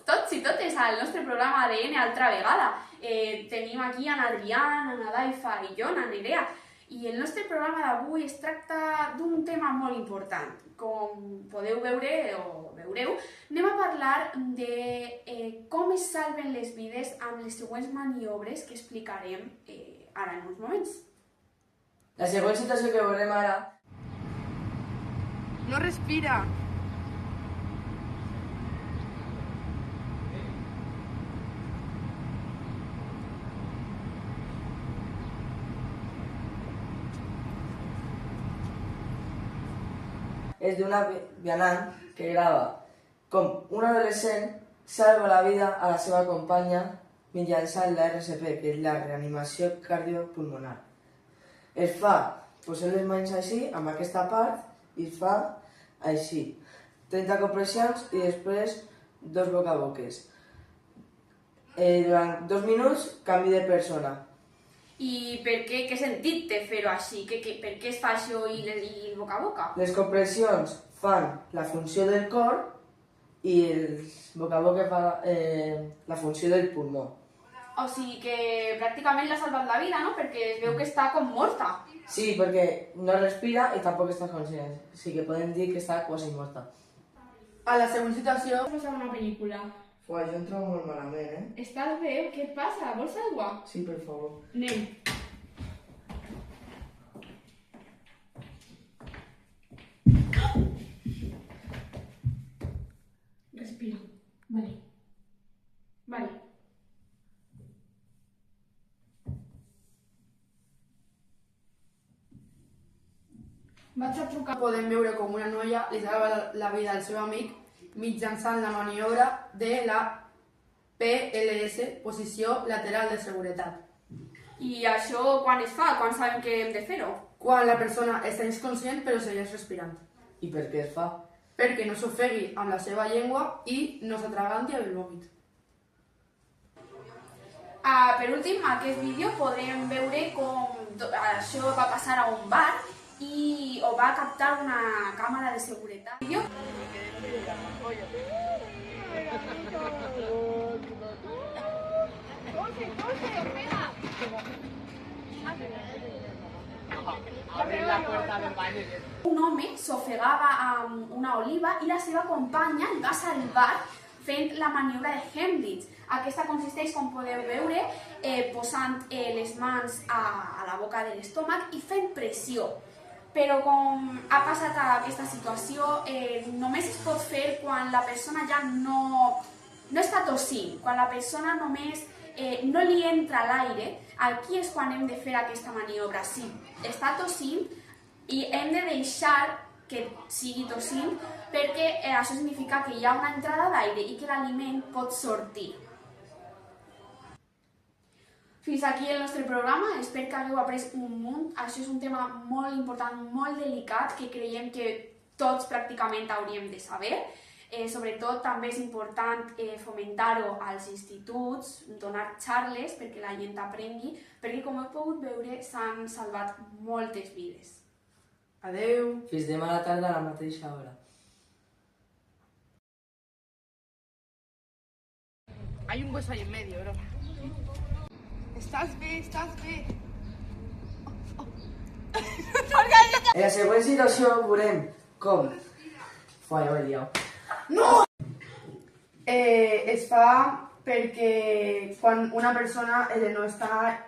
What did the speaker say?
tots i totes al nostre programa ADN altra vegada. Tenim aquí en Adrián, en Adaifa i jo, en Nerea. I el nostre programa d'avui es tracta d'un tema molt important. Com podeu veure o veureu, anem a parlar de com es salven les vides amb les següents maniobres que explicarem ara en uns moments. La següent situació que veurem ara... No respira. És d'una vianant que grava com un adolescent salva la vida a la seva companya mitjançant la RCP, que és la reanimació cardiopulmonar. Es fa posant les mans així, amb aquesta part, i es fa així. 30 compressions i després 2 bocaboques. Durant 2 minuts, canvi de persona. I per què? Què sentit té fer-ho així? Per què es fa això i el boca a boca? Les compressions fan la funció del cor i el boca a boca fa la funció del pulmó. O sigui que pràcticament l'ha salvat la vida, no? Perquè es veu que està com morta. Sí, perquè no respira i tampoc està conscient. O sigui que podem dir que està quasi morta. A la següent situació... Vas a una pel·lícula. Fuà, jo em trobo molt malament, eh? Estàs bé? Què et passa? Vols aigua? Sí, per favor. Anem. Respira. Vale. Vale. Vaig a trucar. Podem veure com una noia li salva la vida al seu amic mitjançant la maniobra de la PLS, posició lateral de seguretat. I això quan es fa? Quan sabem que hem de fer-ho? Quan la persona està inconscient però segueix respirant. I per què es fa? Perquè no s'ofegui amb la seva llengua i no s'atraganti amb el vòmit. Per últim, a aquest vídeo podrem veure com això va passar a un bar i ho va captar una càmera de seguretat. Un home s'ofegava amb una oliva i la seva companya el va salvar fent la maniobra de Heimlich. Aquesta consisteix, com podeu veure, posant les mans a la boca de l'estómac i fent pressió. Però com ha passat aquesta situació, només es pot fer quan la persona ja no està tossint, quan la persona només no li entra l'aire. Aquí és quan hem de fer aquesta maniobra. Sí, està tossint i hem de deixar que sigui tossint perquè això significa que hi ha una entrada d'aire i que l'aliment pot sortir. Fins aquí el nostre programa, espero que hagueu après un munt. Això és un tema molt important, molt delicat, que creiem que tots pràcticament hauríem de saber. Sobretot també és important fomentar-ho als instituts, donar xarles perquè la gent aprengui, perquè com heu pogut veure s'han salvat moltes vides. Adeu. Fins demà a la tarda a la mateixa hora. Hay un hueso ahí en medio, bro. Estàs bé, estàs bé. En la següent situació veurem com... Fuà, ja ho he liat. No! Es fa perquè quan una persona no està...